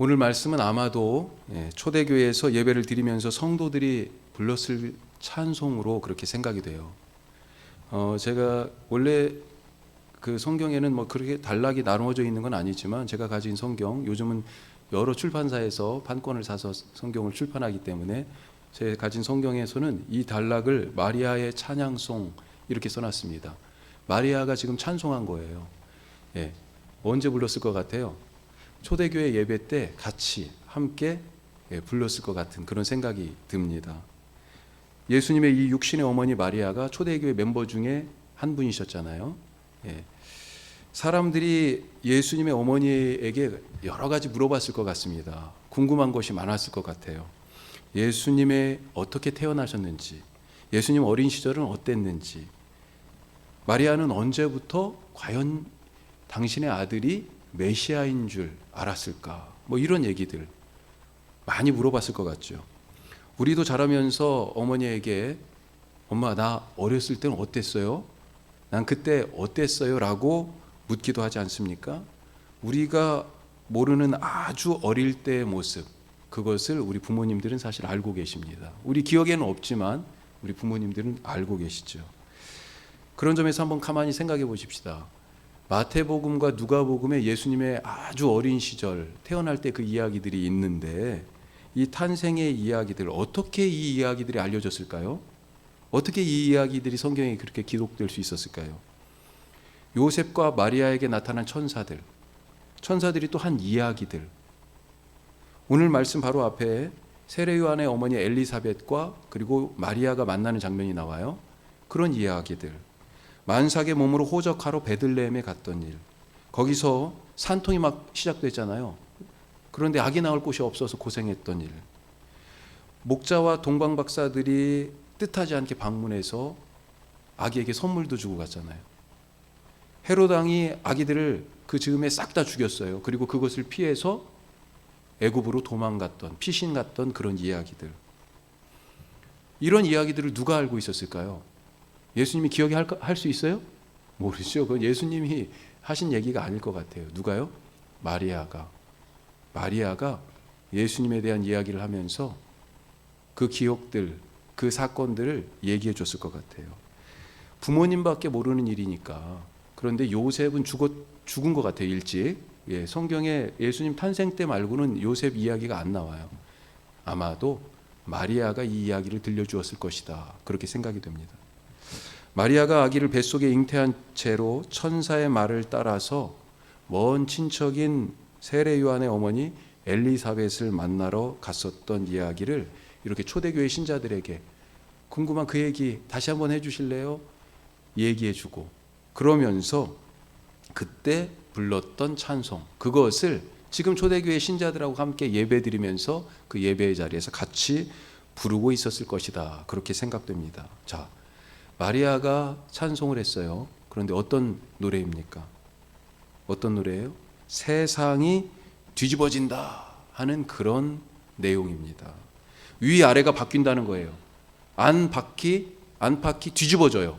오늘 말씀은 아마도 초대교회에서 예배를 드리면서 성도들이 불렀을 찬송으로 그렇게 생각이 돼요. 제가 원래 그 성경에는 뭐 그렇게 단락이 나누어져 있는 건 아니지만 제가 가진 성경, 요즘은 여러 출판사에서 판권을 사서 성경을 출판하기 때문에 제 가진 성경에서는 이 단락을 마리아의 찬양송 이렇게 써놨습니다. 마리아가 지금 찬송한 거예요. 언제 불렀을 것 같아요? 초대교회 예배 때 같이 함께 불렀을 것 같은 그런 생각이 듭니다. 예수님의 이 육신의 어머니 마리아가 초대교회 멤버 중에 한 분이셨잖아요. 사람들이 예수님의 어머니에게 여러 가지 물어봤을 것 같습니다. 궁금한 것이 많았을 것 같아요. 예수님의 어떻게 태어나셨는지, 예수님 어린 시절은 어땠는지, 마리아는 언제부터 과연 당신의 아들이 메시아인 줄 알았을까? 뭐 이런 얘기들 많이 물어봤을 것 같죠. 우리도 자라면서 어머니에게 엄마 나 어렸을 때는 어땠어요? 난 그때 어땠어요? 라고 묻기도 하지 않습니까? 우리가 모르는 아주 어릴 때의 모습, 그것을 우리 부모님들은 사실 알고 계십니다. 우리 기억에는 없지만 우리 부모님들은 알고 계시죠. 그런 점에서 한번 가만히 생각해 보십시다. 마태복음과 누가복음에 예수님의 아주 어린 시절 태어날 때 그 이야기들이 있는데 이 탄생의 이야기들, 어떻게 이 이야기들이 알려졌을까요? 어떻게 이 이야기들이 성경에 그렇게 기록될 수 있었을까요? 요셉과 마리아에게 나타난 천사들이 또 한 이야기들. 오늘 말씀 바로 앞에 세례 요한의 어머니 엘리사벳과 그리고 마리아가 만나는 장면이 나와요. 그런 이야기들. 만삭의 몸으로 호적하러 베들레헴에 갔던 일. 거기서 산통이 막 시작됐잖아요. 그런데 아기 낳을 곳이 없어서 고생했던 일. 목자와 동방 박사들이 뜻하지 않게 방문해서 아기에게 선물도 주고 갔잖아요. 헤롯 왕이 아기들을 그 즈음에 싹 다 죽였어요. 그리고 그것을 피해서 애굽으로 도망갔던, 피신 갔던 그런 이야기들. 이런 이야기들을 누가 알고 있었을까요? 예수님이 기억할 수 있어요? 모르죠. 그건 예수님이 하신 얘기가 아닐 것 같아요. 누가요? 마리아가 예수님에 대한 이야기를 하면서 그 기억들, 그 사건들을 얘기해 줬을 것 같아요. 부모님밖에 모르는 일이니까. 그런데 요셉은 죽은 것 같아요. 일찍. 성경에 예수님 탄생 때 말고는 요셉 이야기가 안 나와요. 아마도 마리아가 이 이야기를 들려주었을 것이다. 그렇게 생각이 됩니다. 마리아가 아기를 뱃속에 잉태한 채로 천사의 말을 따라서 먼 친척인 세례 요한의 어머니 엘리사벳을 만나러 갔었던 이야기를 이렇게 초대교회 신자들에게 궁금한 그 얘기 다시 한번 해주실래요? 얘기해주고 그러면서 그때 불렀던 찬송, 그것을 지금 초대교회 신자들하고 함께 예배드리면서 그 예배의 자리에서 같이 부르고 있었을 것이다. 그렇게 생각됩니다. 자, 마리아가 찬송을 했어요. 그런데 어떤 노래입니까? 어떤 노래예요? 세상이 뒤집어진다 하는 그런 내용입니다. 위아래가 바뀐다는 거예요. 안팎이 뒤집어져요.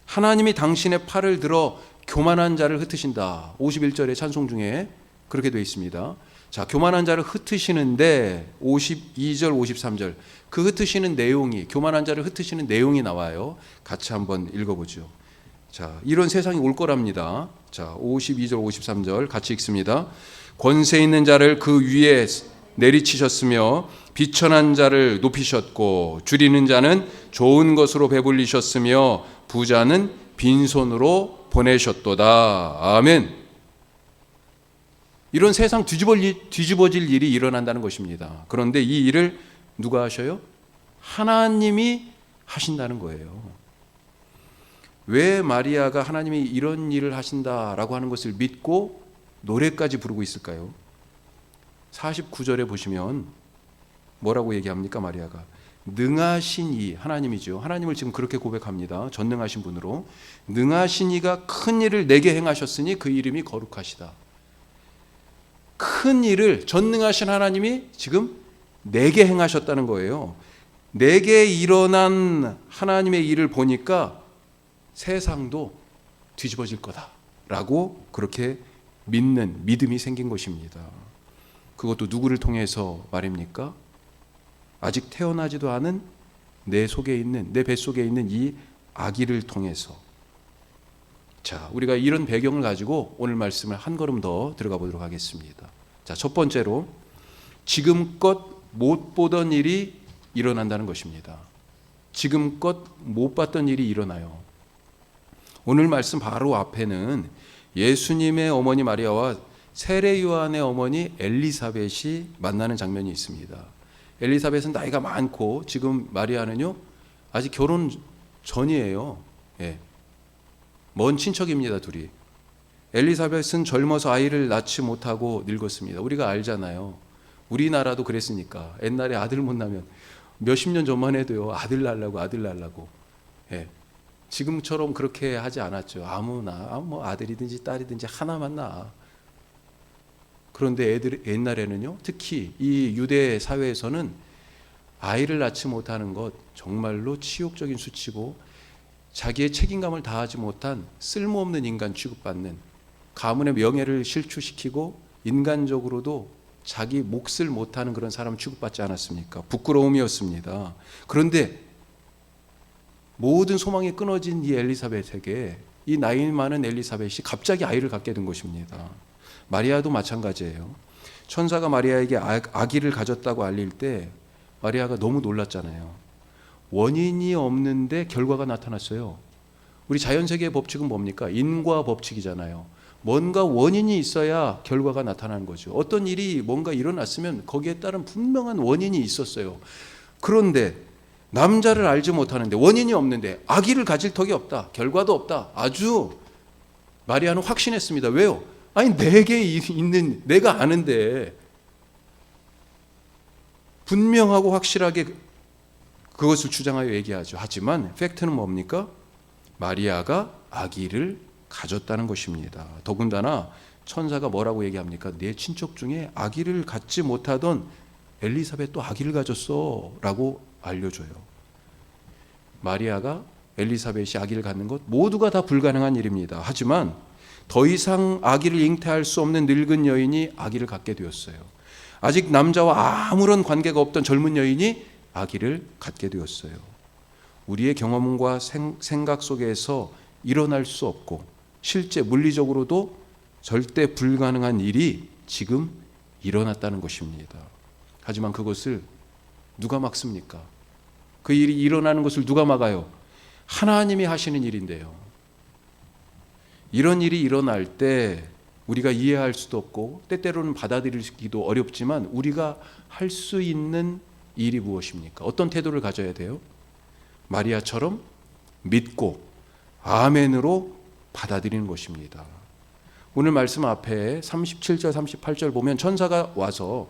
하나님이 당신의 팔을 들어 교만한 자를 흩으신다. 51절의 찬송 중에 그렇게 되어 있습니다. 자, 교만한 자를 흩으시는데 52절, 53절 그 흩으시는 내용이, 교만한 자를 흩으시는 내용이 나와요. 같이 한번 읽어보죠. 자, 이런 세상이 올 거랍니다. 자, 52절, 53절 같이 읽습니다. 권세 있는 자를 그 위에 내리치셨으며 비천한 자를 높이셨고 줄이는 자는 좋은 것으로 배불리셨으며 부자는 빈손으로 보내셨도다. 아멘. 이런 세상 뒤집어질 일이 일어난다는 것입니다. 그런데 이 일을 누가 하셔요? 하나님이 하신다는 거예요. 왜 마리아가 하나님이 이런 일을 하신다라고 하는 것을 믿고 노래까지 부르고 있을까요? 49절에 보시면 뭐라고 얘기합니까? 마리아가 능하신 이, 하나님이죠. 하나님을 지금 그렇게 고백합니다. 전능하신 분으로. 능하신 이가 큰 일을 내게 행하셨으니 그 이름이 거룩하시다. 큰 일을 전능하신 하나님이 지금 내게 행하셨다는 거예요. 내게 일어난 하나님의 일을 보니까 세상도 뒤집어질 거다라고 그렇게 믿는 믿음이 생긴 것입니다. 그것도 누구를 통해서 말입니까? 아직 태어나지도 않은 내 속에 있는, 내 뱃속에 있는 이 아기를 통해서. 자, 우리가 이런 배경을 가지고 오늘 말씀을 한 걸음 더 들어가 보도록 하겠습니다. 자, 첫 번째로 지금껏 못 보던 일이 일어난다는 것입니다. 지금껏 못 봤던 일이 일어나요. 오늘 말씀 바로 앞에는 예수님의 어머니 마리아와 세례 요한의 어머니 엘리사벳이 만나는 장면이 있습니다. 엘리사벳은 나이가 많고 지금 마리아는요 아직 결혼 전이에요. 예. 먼 친척입니다, 둘이. 엘리사벳은 젊어서 아이를 낳지 못하고 늙었습니다. 우리가 알잖아요. 우리나라도 그랬으니까. 옛날에 아들 못 낳으면 몇십 년 전만 해도요 아들 낳으려고. 예. 지금처럼 그렇게 하지 않았죠. 아무나 뭐 아들이든지 딸이든지 하나만 낳아. 그런데 옛날에는요, 특히 이 유대 사회에서는 아이를 낳지 못하는 것 정말로 치욕적인 수치고 자기의 책임감을 다하지 못한 쓸모없는 인간 취급받는, 가문의 명예를 실추시키고 인간적으로도 자기 몫을 못하는 그런 사람 취급받지 않았습니까? 부끄러움이었습니다. 그런데 모든 소망이 끊어진 이 엘리사벳에게, 이 나이 많은 엘리사벳이 갑자기 아이를 갖게 된 것입니다. 마리아도 마찬가지예요. 천사가 마리아에게 아기를 가졌다고 알릴 때 마리아가 너무 놀랐잖아요. 원인이 없는데 결과가 나타났어요. 우리 자연세계의 법칙은 뭡니까? 인과 법칙이잖아요. 뭔가 원인이 있어야 결과가 나타나는 거죠. 어떤 일이 뭔가 일어났으면 거기에 따른 분명한 원인이 있었어요. 그런데 남자를 알지 못하는데, 원인이 없는데 아기를 가질 턱이 없다, 결과도 없다. 아주 마리아는 확신했습니다. 왜요? 아니 내게 있는, 내가 아는데 분명하고 확실하게 그것을 주장하여 얘기하죠. 하지만 팩트는 뭡니까? 마리아가 아기를 가졌다는 것입니다. 더군다나 천사가 뭐라고 얘기합니까? 내 친척 중에 아기를 갖지 못하던 엘리사벳도 아기를 가졌어 라고 알려줘요. 마리아가, 엘리사벳이 아기를 갖는 것 모두가 다 불가능한 일입니다. 하지만 더 이상 아기를 잉태할 수 없는 늙은 여인이 아기를 갖게 되었어요. 아직 남자와 아무런 관계가 없던 젊은 여인이 아기를 갖게 되었어요. 우리의 경험과 생각 속에서 일어날 수 없고 실제 물리적으로도 절대 불가능한 일이 지금 일어났다는 것입니다. 하지만 그것을 누가 막습니까? 그 일이 일어나는 것을 누가 막아요? 하나님이 하시는 일인데요. 이런 일이 일어날 때 우리가 이해할 수도 없고 때때로는 받아들이기도 어렵지만 우리가 할 수 있는 일이 무엇입니까? 어떤 태도를 가져야 돼요? 마리아처럼 믿고 아멘으로 받아들이는 것입니다. 오늘 말씀 앞에 37절 38절 보면 천사가 와서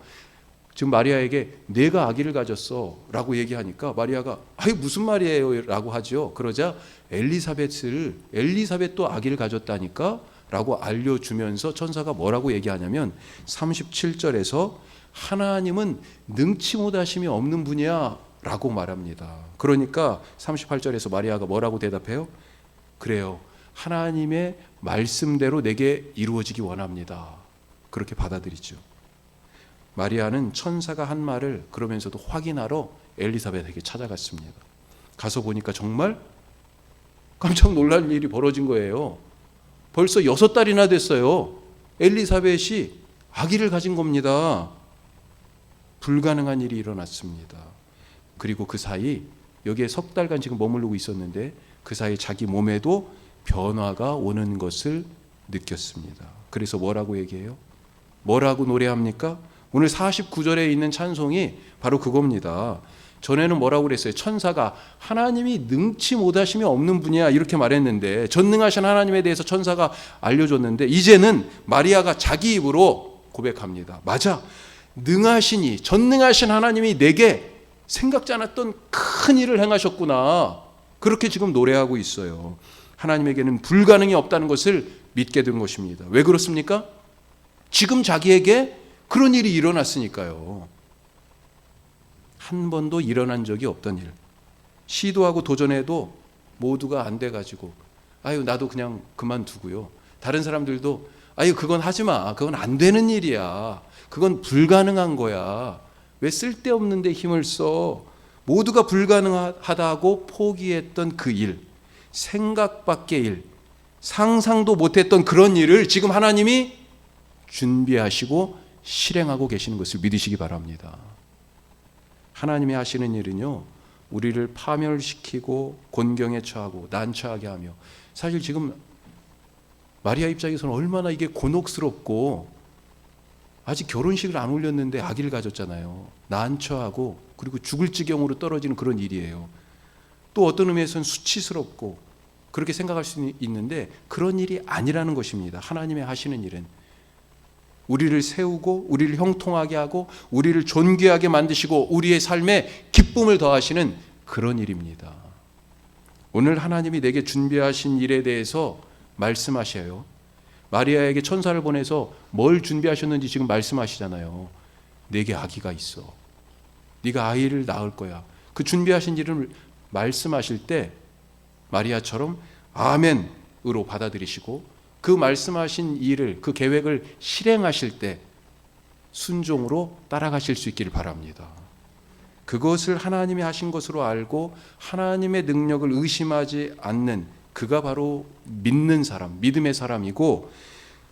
지금 마리아에게 내가 아기를 가졌어 라고 얘기하니까 마리아가 아이 무슨 말이에요 라고 하죠. 그러자 엘리사벳도 아기를 가졌다니까 라고 알려주면서 천사가 뭐라고 얘기하냐면 37절에서 하나님은 능치 못하심이 없는 분이야 라고 말합니다. 그러니까 38절에서 마리아가 뭐라고 대답해요? 그래요, 하나님의 말씀대로 내게 이루어지기 원합니다. 그렇게 받아들이죠. 마리아는 천사가 한 말을 그러면서도 확인하러 엘리사벳에게 찾아갔습니다. 가서 보니까 정말 깜짝 놀랄 일이 벌어진 거예요. 벌써 6달이나 됐어요. 엘리사벳이 아기를 가진 겁니다. 불가능한 일이 일어났습니다. 그리고 그 사이 여기에 석 달간 지금 머무르고 있었는데 그 사이 자기 몸에도 변화가 오는 것을 느꼈습니다. 그래서 뭐라고 얘기해요? 뭐라고 노래합니까? 오늘 49절에 있는 찬송이 바로 그겁니다. 전에는 뭐라고 그랬어요? 천사가 하나님이 능치 못하심이 없는 분이야 이렇게 말했는데, 전능하신 하나님에 대해서 천사가 알려줬는데 이제는 마리아가 자기 입으로 고백합니다. 맞아, 능하시니 전능하신 하나님이 내게 생각지 않았던 큰 일을 행하셨구나. 그렇게 지금 노래하고 있어요. 하나님에게는 불가능이 없다는 것을 믿게 된 것입니다. 왜 그렇습니까? 지금 자기에게 그런 일이 일어났으니까요. 한 번도 일어난 적이 없던 일, 시도하고 도전해도 모두가 안 돼가지고 아유 나도 그냥 그만두고요, 다른 사람들도 아유 그건 하지 마. 그건 안 되는 일이야. 그건 불가능한 거야. 왜 쓸데없는데 힘을 써? 모두가 불가능하다고 포기했던 그 일, 생각 밖의 일, 상상도 못했던 그런 일을 지금 하나님이 준비하시고 실행하고 계시는 것을 믿으시기 바랍니다. 하나님이 하시는 일은요, 우리를 파멸시키고 곤경에 처하고 난처하게 하며, 사실 지금 마리아 입장에서는 얼마나 이게 곤혹스럽고, 아직 결혼식을 안 올렸는데 아기를 가졌잖아요. 난처하고 그리고 죽을 지경으로 떨어지는 그런 일이에요. 또 어떤 의미에서는 수치스럽고 그렇게 생각할 수 있는데 그런 일이 아니라는 것입니다. 하나님의 하시는 일은 우리를 세우고 우리를 형통하게 하고 우리를 존귀하게 만드시고 우리의 삶에 기쁨을 더하시는 그런 일입니다. 오늘 하나님이 내게 준비하신 일에 대해서 말씀하셔요. 마리아에게 천사를 보내서 뭘 준비하셨는지 지금 말씀하시잖아요. 내게 아기가 있어. 네가 아이를 낳을 거야. 그 준비하신 일을 말씀하실 때 마리아처럼 아멘으로 받아들이시고 그 말씀하신 일을, 그 계획을 실행하실 때 순종으로 따라가실 수 있기를 바랍니다. 그것을 하나님이 하신 것으로 알고 하나님의 능력을 의심하지 않는 그가 바로 믿는 사람, 믿음의 사람이고,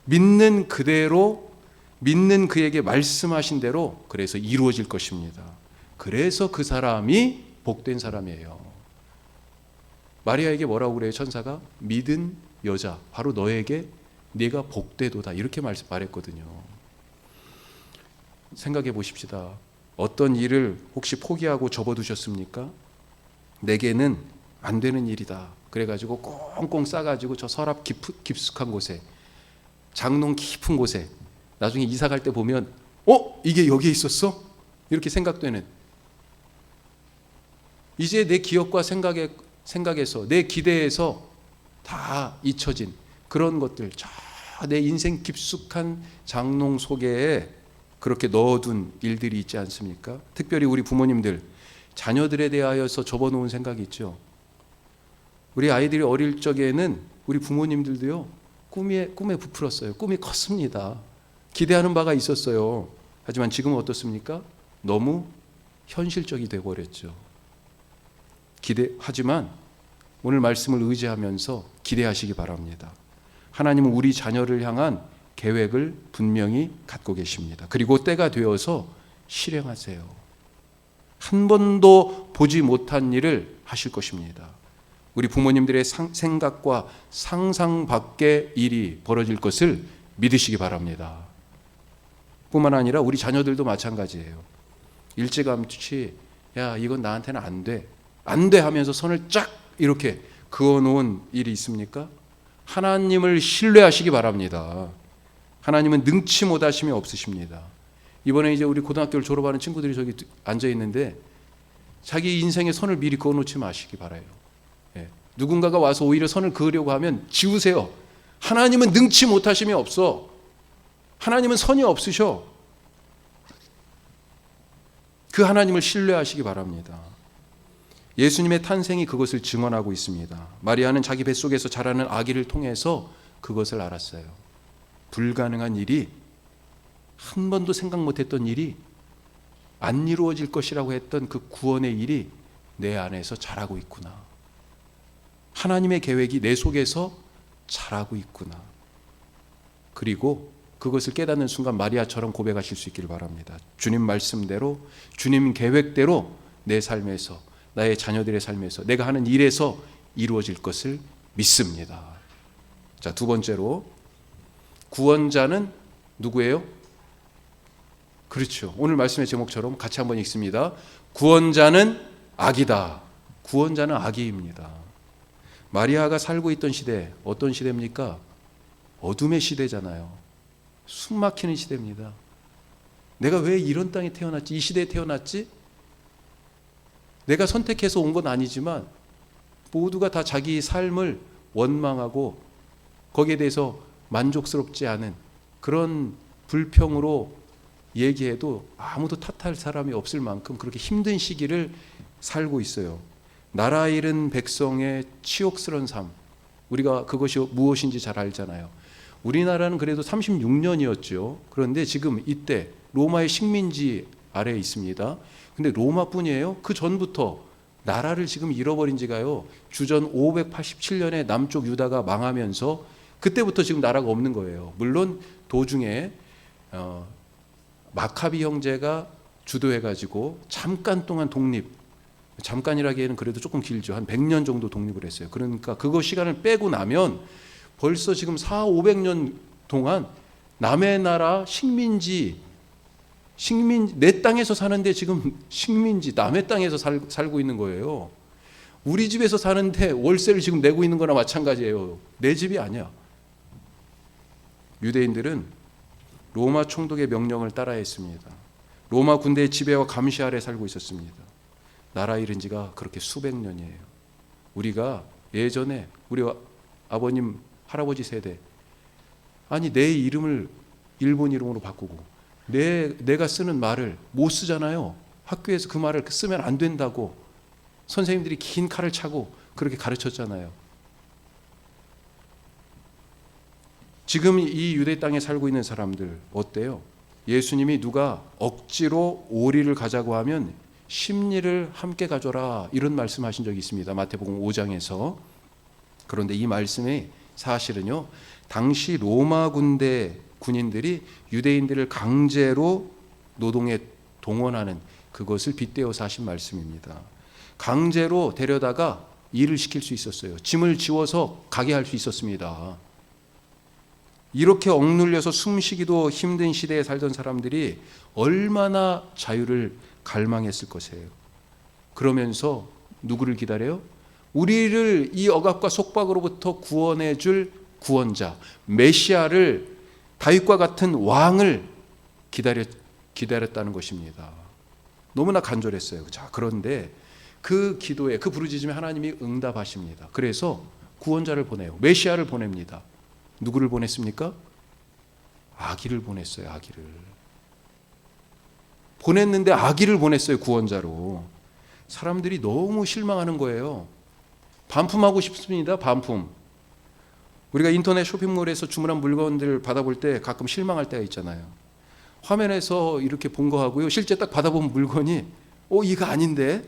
믿는 그대로, 믿는 그에게 말씀하신 대로 그래서 이루어질 것입니다. 그래서 그 사람이 복된 사람이에요. 마리아에게 뭐라고 그래요? 천사가 믿은 여자, 바로 너에게 네가 복되도다, 이렇게 말했거든요. 생각해 보십시다. 어떤 일을 혹시 포기하고 접어두셨습니까? 내게는 안 되는 일이다. 그래가지고 꽁꽁 싸가지고 저 서랍 깊숙한 곳에, 장롱 깊은 곳에 나중에 이사 갈 때 보면 이게 여기에 있었어? 이렇게 생각되는, 이제 내 기억과 생각에서 내 기대에서 다 잊혀진 그런 것들, 저 내 인생 깊숙한 장롱 속에 그렇게 넣어둔 일들이 있지 않습니까? 특별히 우리 부모님들, 자녀들에 대하여서 접어놓은 생각이 있죠. 우리 아이들이 어릴 적에는 우리 부모님들도요, 꿈에 부풀었어요. 꿈이 컸습니다. 기대하는 바가 있었어요. 하지만 지금은 어떻습니까? 너무 현실적이 되어버렸죠. 하지만 오늘 말씀을 의지하면서 기대하시기 바랍니다. 하나님은 우리 자녀를 향한 계획을 분명히 갖고 계십니다. 그리고 때가 되어서 실행하세요. 한 번도 보지 못한 일을 하실 것입니다. 우리 부모님들의 생각과 상상 밖의 일이 벌어질 것을 믿으시기 바랍니다. 뿐만 아니라 우리 자녀들도 마찬가지예요. 일찌감치 야 이건 나한테는 안 돼, 안 돼 하면서 손을 쫙 이렇게 그어놓은 일이 있습니까? 하나님을 신뢰하시기 바랍니다. 하나님은 능치 못하심이 없으십니다. 이번에 이제 우리 고등학교를 졸업하는 친구들이 저기 앉아 있는데 자기 인생에 선을 미리 그어놓지 마시기 바라요. 누군가가 와서 오히려 선을 그으려고 하면 지우세요. 하나님은 능치 못하심이 없어. 하나님은 선이 없으셔. 그 하나님을 신뢰하시기 바랍니다. 예수님의 탄생이 그것을 증언하고 있습니다. 마리아는 자기 뱃속에서 자라는 아기를 통해서 그것을 알았어요. 불가능한 일이, 한 번도 생각 못했던 일이, 안 이루어질 것이라고 했던 그 구원의 일이 내 안에서 자라고 있구나. 하나님의 계획이 내 속에서 자라고 있구나. 그리고 그것을 깨닫는 순간 마리아처럼 고백하실 수 있기를 바랍니다. 주님 말씀대로, 주님 계획대로 내 삶에서, 나의 자녀들의 삶에서, 내가 하는 일에서 이루어질 것을 믿습니다. 자, 두 번째로, 구원자는 누구예요? 그렇죠. 오늘 말씀의 제목처럼 같이 한번 읽습니다. 구원자는 아기다. 구원자는 아기입니다. 마리아가 살고 있던 시대, 어떤 시대입니까? 어둠의 시대잖아요. 숨 막히는 시대입니다. 내가 왜 이런 땅에 태어났지? 이 시대에 태어났지? 내가 선택해서 온 건 아니지만 모두가 다 자기 삶을 원망하고 거기에 대해서 만족스럽지 않은 그런 불평으로 얘기해도 아무도 탓할 사람이 없을 만큼 그렇게 힘든 시기를 살고 있어요. 나라 잃은 백성의 치욕스러운 삶, 우리가 그것이 무엇인지 잘 알잖아요. 우리나라는 그래도 36년이었죠. 그런데 지금 이때 로마의 식민지 아래에 있습니다. 근데 로마뿐이에요? 그 전부터 나라를 지금 잃어버린 지가요. 주전 587년에 남쪽 유다가 망하면서 그때부터 지금 나라가 없는 거예요. 물론 도중에 마카비 형제가 주도해가지고 잠깐 동안 잠깐이라기에는 그래도 조금 길죠. 한 100년 정도 독립을 했어요. 그러니까 그거 시간을 빼고 나면 벌써 지금 400~500년 동안 남의 나라 식민지 내 땅에서 사는데 지금 식민지 남의 땅에서 살고 있는 거예요. 우리 집에서 사는데 월세를 지금 내고 있는 거나 마찬가지예요. 내 집이 아니야. 유대인들은 로마 총독의 명령을 따라했습니다. 로마 군대의 지배와 감시 아래 살고 있었습니다. 나라 잃은 지가 그렇게 수백 년이에요. 우리가 예전에 우리 아버님 할아버지 세대 아니 내 이름을 일본 이름으로 바꾸고 내가 쓰는 말을 못 쓰잖아요. 학교에서 그 말을 쓰면 안 된다고 선생님들이 긴 칼을 차고 그렇게 가르쳤잖아요. 지금 이 유대 땅에 살고 있는 사람들 어때요? 예수님이 누가 억지로 오리를 가자고 하면 십리를 함께 가져라 이런 말씀하신 적이 있습니다. 마태복음 5장에서. 그런데 이 말씀이 사실은요, 당시 로마 군인들이 유대인들을 강제로 노동에 동원하는 그것을 빗대어서 하신 말씀입니다. 강제로 데려다가 일을 시킬 수 있었어요. 짐을 지워서 가게 할 수 있었습니다. 이렇게 억눌려서 숨쉬기도 힘든 시대에 살던 사람들이 얼마나 자유를 갈망했을 것이에요. 그러면서 누구를 기다려요? 우리를 이 억압과 속박으로부터 구원해 줄 구원자, 메시아를, 다윗과 같은 왕을 기다렸다는 것입니다. 너무나 간절했어요. 자, 그런데 그 기도에, 그 부르짖음에 하나님이 응답하십니다. 그래서 구원자를 보내요. 메시아를 보냅니다. 누구를 보냈습니까? 아기를 보냈어요. 아기를 보냈는데 아기를 보냈어요. 구원자로. 사람들이 너무 실망하는 거예요. 반품하고 싶습니다. 반품. 우리가 인터넷 쇼핑몰에서 주문한 물건들을 받아볼 때 가끔 실망할 때가 있잖아요. 화면에서 이렇게 본 거하고요, 실제 딱 받아본 물건이 이거 아닌데,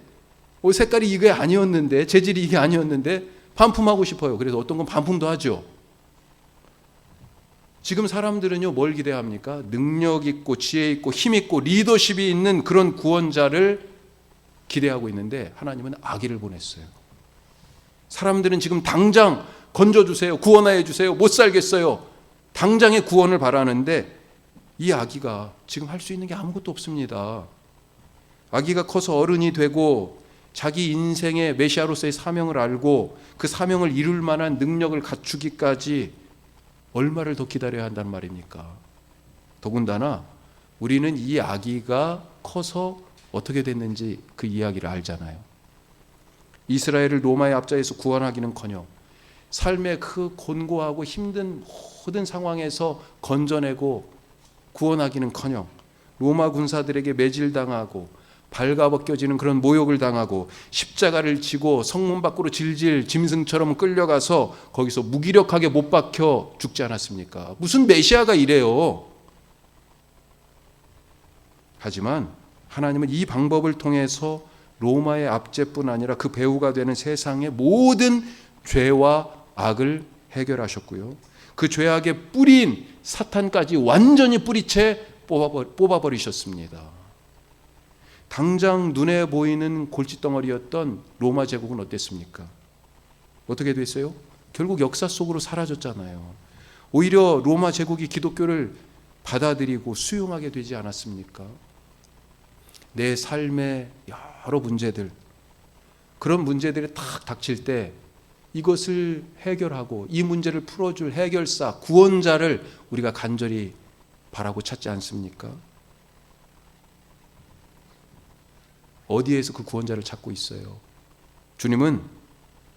색깔이 이게 아니었는데, 재질이 이게 아니었는데 반품하고 싶어요. 그래서 어떤 건 반품도 하죠. 지금 사람들은요, 뭘 기대합니까? 능력 있고 지혜 있고 힘 있고 리더십이 있는 그런 구원자를 기대하고 있는데 하나님은 아기를 보냈어요. 사람들은 지금 당장 건져주세요, 구원하여 주세요, 못 살겠어요, 당장의 구원을 바라는데 이 아기가 지금 할 수 있는 게 아무것도 없습니다. 아기가 커서 어른이 되고 자기 인생의 메시아로서의 사명을 알고 그 사명을 이룰 만한 능력을 갖추기까지 얼마를 더 기다려야 한단 말입니까? 더군다나 우리는 이 아기가 커서 어떻게 됐는지 그 이야기를 알잖아요. 이스라엘을 로마의 압제에서 구원하기는커녕 삶의 그 곤고하고 힘든 모든 상황에서 건져내고 구원하기는커녕 로마 군사들에게 매질당하고 발가벗겨지는 그런 모욕을 당하고 십자가를 지고 성문 밖으로 질질 짐승처럼 끌려가서 거기서 무기력하게 못 박혀 죽지 않았습니까? 무슨 메시아가 이래요. 하지만 하나님은 이 방법을 통해서 로마의 압제뿐 아니라 그 배후가 되는 세상의 모든 죄와 악을 해결하셨고요, 그 죄악의 뿌리인 사탄까지 완전히 뿌리채 뽑아버리셨습니다. 당장 눈에 보이는 골칫덩어리였던 로마 제국은 어땠습니까? 어떻게 됐어요? 결국 역사 속으로 사라졌잖아요. 오히려 로마 제국이 기독교를 받아들이고 수용하게 되지 않았습니까? 내 삶의 여러 문제들, 그런 문제들이 탁 닥칠 때 이것을 해결하고 이 문제를 풀어줄 해결사, 구원자를 우리가 간절히 바라고 찾지 않습니까? 어디에서 그 구원자를 찾고 있어요? 주님은,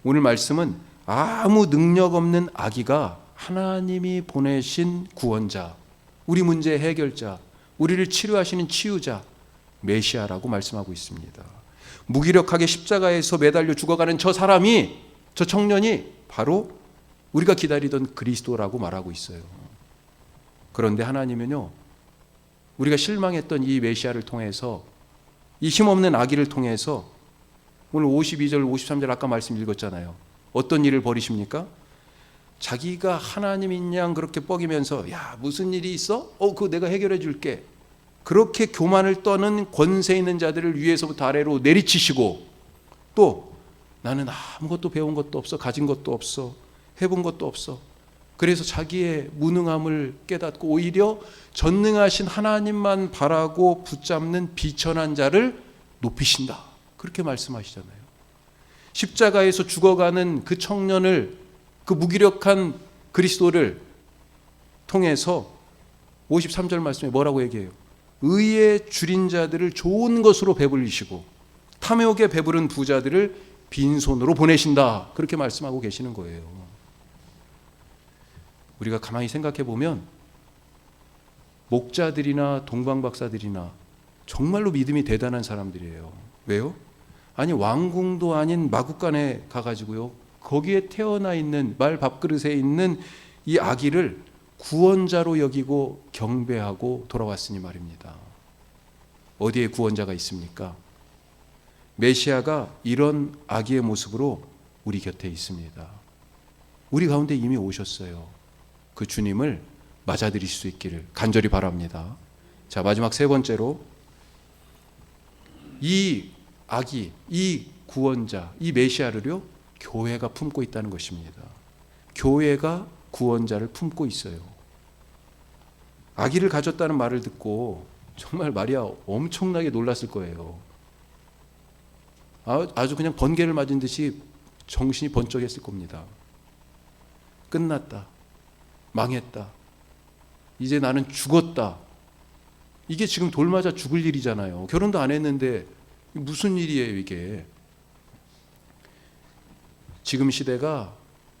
오늘 말씀은 아무 능력 없는 아기가 하나님이 보내신 구원자, 우리 문제의 해결자, 우리를 치료하시는 치유자, 메시아라고 말씀하고 있습니다. 무기력하게 십자가에서 매달려 죽어가는 저 사람이, 저 청년이 바로 우리가 기다리던 그리스도라고 말하고 있어요. 그런데 하나님은요, 우리가 실망했던 이 메시아를 통해서, 이 힘없는 아기를 통해서, 오늘 52절 53절 아까 말씀 읽었잖아요. 어떤 일을 벌이십니까? 자기가 하나님인 양 그렇게 뻐기면서, 야, 무슨 일이 있어? 그거 내가 해결해 줄게. 그렇게 교만을 떠는 권세 있는 자들을 위에서부터 아래로 내리치시고, 또 나는 아무것도 배운 것도 없어, 가진 것도 없어, 해본 것도 없어. 그래서 자기의 무능함을 깨닫고 오히려 전능하신 하나님만 바라고 붙잡는 비천한 자를 높이신다. 그렇게 말씀하시잖아요. 십자가에서 죽어가는 그 청년을, 그 무기력한 그리스도를 통해서 53절 말씀에 뭐라고 얘기해요? 의에 줄인 자들을 좋은 것으로 배불리시고 탐욕에 배부른 부자들을 빈손으로 보내신다. 그렇게 말씀하고 계시는 거예요. 우리가 가만히 생각해 보면 목자들이나 동방박사들이나 정말로 믿음이 대단한 사람들이에요. 왜요? 아니, 왕궁도 아닌 마국간에 가가지고요, 거기에 태어나 있는, 말 밥그릇에 있는 이 아기를 구원자로 여기고 경배하고 돌아왔으니 말입니다. 어디에 구원자가 있습니까? 메시아가 이런 아기의 모습으로 우리 곁에 있습니다. 우리 가운데 이미 오셨어요. 그 주님을 맞아들일 수 있기를 간절히 바랍니다. 자, 마지막 세 번째로, 이 아기, 이 구원자, 이 메시아를요, 교회가 품고 있다는 것입니다. 교회가 구원자를 품고 있어요. 아기를 가졌다는 말을 듣고 정말 마리아 엄청나게 놀랐을 거예요. 아주 그냥 번개를 맞은 듯이 정신이 번쩍했을 겁니다. 끝났다. 망했다. 이제 나는 죽었다. 이게 지금 돌 맞아 죽을 일이잖아요. 결혼도 안 했는데 무슨 일이에요, 이게? 지금 시대가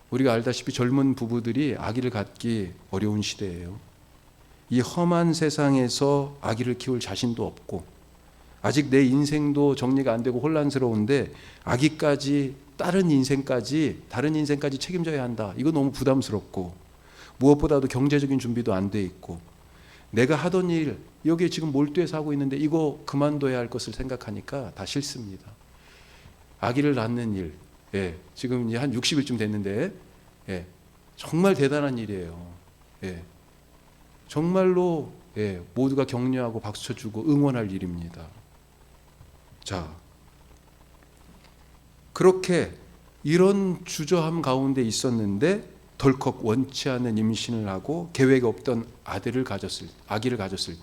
우리가 알다시피 젊은 부부들이 아기를 갖기 어려운 시대예요. 이 험한 세상에서 아기를 키울 자신도 없고, 아직 내 인생도 정리가 안 되고 혼란스러운데 아기까지, 다른 인생까지 책임져야 한다. 이거 너무 부담스럽고, 무엇보다도 경제적인 준비도 안 돼 있고, 내가 하던 일, 여기에 지금 몰두해서 하고 있는데 이거 그만둬야 할 것을 생각하니까 다 싫습니다. 아기를 낳는 일, 지금 이제 한 60일쯤 됐는데, 정말 대단한 일이에요. 정말로 모두가 격려하고 박수 쳐주고 응원할 일입니다. 자, 그렇게 이런 주저함 가운데 있었는데 덜컥 원치 않는 임신을 하고 계획이 없던 아기를 가졌을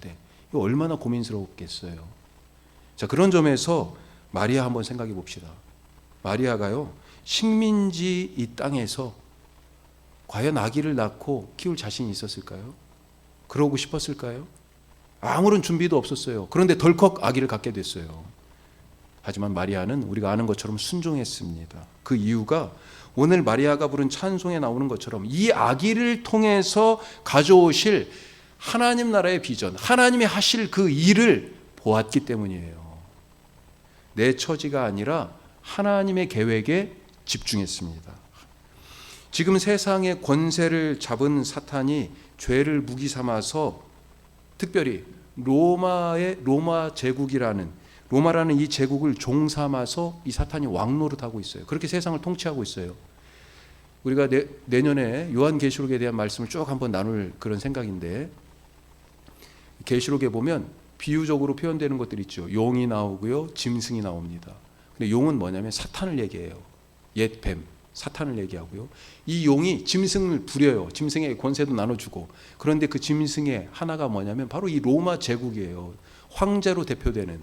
때 이거 얼마나 고민스러웠겠어요. 자, 그런 점에서 마리아 한번 생각해 봅시다. 마리아가요, 식민지 이 땅에서 과연 아기를 낳고 키울 자신이 있었을까요? 그러고 싶었을까요? 아무런 준비도 없었어요. 그런데 덜컥 아기를 갖게 됐어요. 하지만 마리아는 우리가 아는 것처럼 순종했습니다. 그 이유가 오늘 마리아가 부른 찬송에 나오는 것처럼 이 아기를 통해서 가져오실 하나님 나라의 비전, 하나님이 하실 그 일을 보았기 때문이에요. 내 처지가 아니라 하나님의 계획에 집중했습니다. 지금 세상의 권세를 잡은 사탄이 죄를 무기 삼아서 특별히 로마 제국이라는, 로마라는 이 제국을 종 삼아서 이 사탄이 왕노릇하고 있어요. 그렇게 세상을 통치하고 있어요. 우리가 내년에 요한계시록에 대한 말씀을 쭉 한번 나눌 그런 생각인데, 계시록에 보면 비유적으로 표현되는 것들이 있죠. 용이 나오고요, 짐승이 나옵니다. 근데 용은 뭐냐면 사탄을 얘기해요. 옛 뱀, 사탄을 얘기하고요. 이 용이 짐승을 부려요. 짐승에게 권세도 나눠주고. 그런데 그 짐승의 하나가 뭐냐면 바로 이 로마 제국이에요. 황제로 대표되는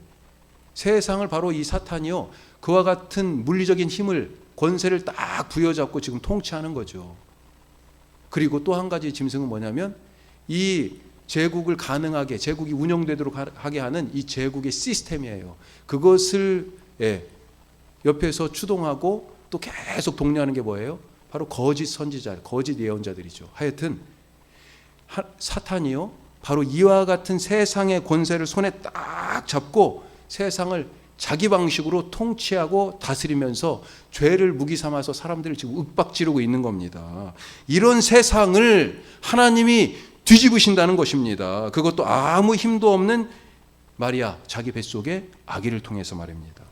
세상을 바로 이 사탄이요, 그와 같은 물리적인 힘을, 권세를 딱 부여잡고 지금 통치하는 거죠. 그리고 또 한 가지 짐승은 뭐냐면 이 제국을 가능하게, 제국이 운영되도록 하게 하는 이 제국의 시스템이에요. 그것을 옆에서 추동하고 또 계속 독려하는 게 뭐예요? 바로 거짓 선지자, 거짓 예언자들이죠. 하여튼 사탄이요, 바로 이와 같은 세상의 권세를 손에 딱 잡고 세상을 자기 방식으로 통치하고 다스리면서 죄를 무기 삼아서 사람들을 지금 윽박지르고 있는 겁니다. 이런 세상을 하나님이 뒤집으신다는 것입니다. 그것도 아무 힘도 없는 마리아 자기 뱃속에 아기를 통해서 말입니다.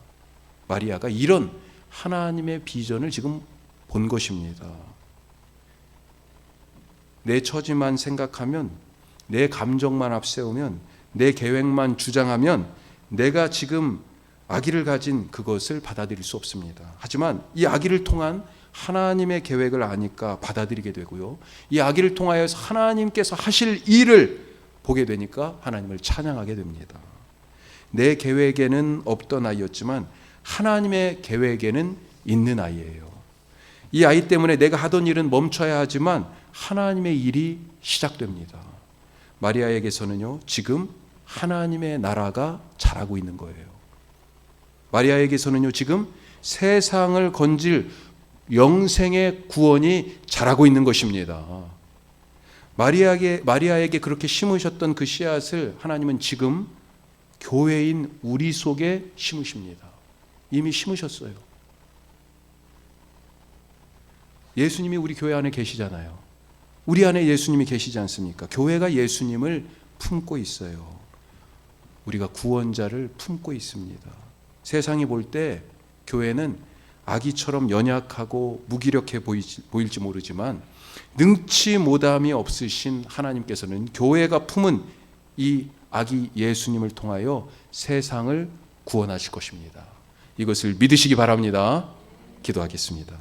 마리아가 이런 하나님의 비전을 지금 본 것입니다. 내 처지만 생각하면, 내 감정만 앞세우면, 내 계획만 주장하면 내가 지금 아기를 가진 그것을 받아들일 수 없습니다. 하지만 이 아기를 통한 하나님의 계획을 아니까 받아들이게 되고요. 이 아기를 통하여서 하나님께서 하실 일을 보게 되니까 하나님을 찬양하게 됩니다. 내 계획에는 없던 아이였지만 하나님의 계획에는 있는 아이예요. 이 아이 때문에 내가 하던 일은 멈춰야 하지만 하나님의 일이 시작됩니다. 마리아에게서는요, 지금 하나님의 나라가 자라고 있는 거예요. 마리아에게서는요, 지금 세상을 건질 영생의 구원이 자라고 있는 것입니다. 마리아에게 그렇게 심으셨던 그 씨앗을 하나님은 지금 교회인 우리 속에 심으십니다. 이미 심으셨어요. 예수님이 우리 교회 안에 계시잖아요. 우리 안에 예수님이 계시지 않습니까? 교회가 예수님을 품고 있어요. 우리가 구원자를 품고 있습니다. 세상이 볼 때 교회는 아기처럼 연약하고 무기력해 보일지 모르지만 능치 못함이 없으신 하나님께서는 교회가 품은 이 아기 예수님을 통하여 세상을 구원하실 것입니다. 이것을 믿으시기 바랍니다. 기도하겠습니다.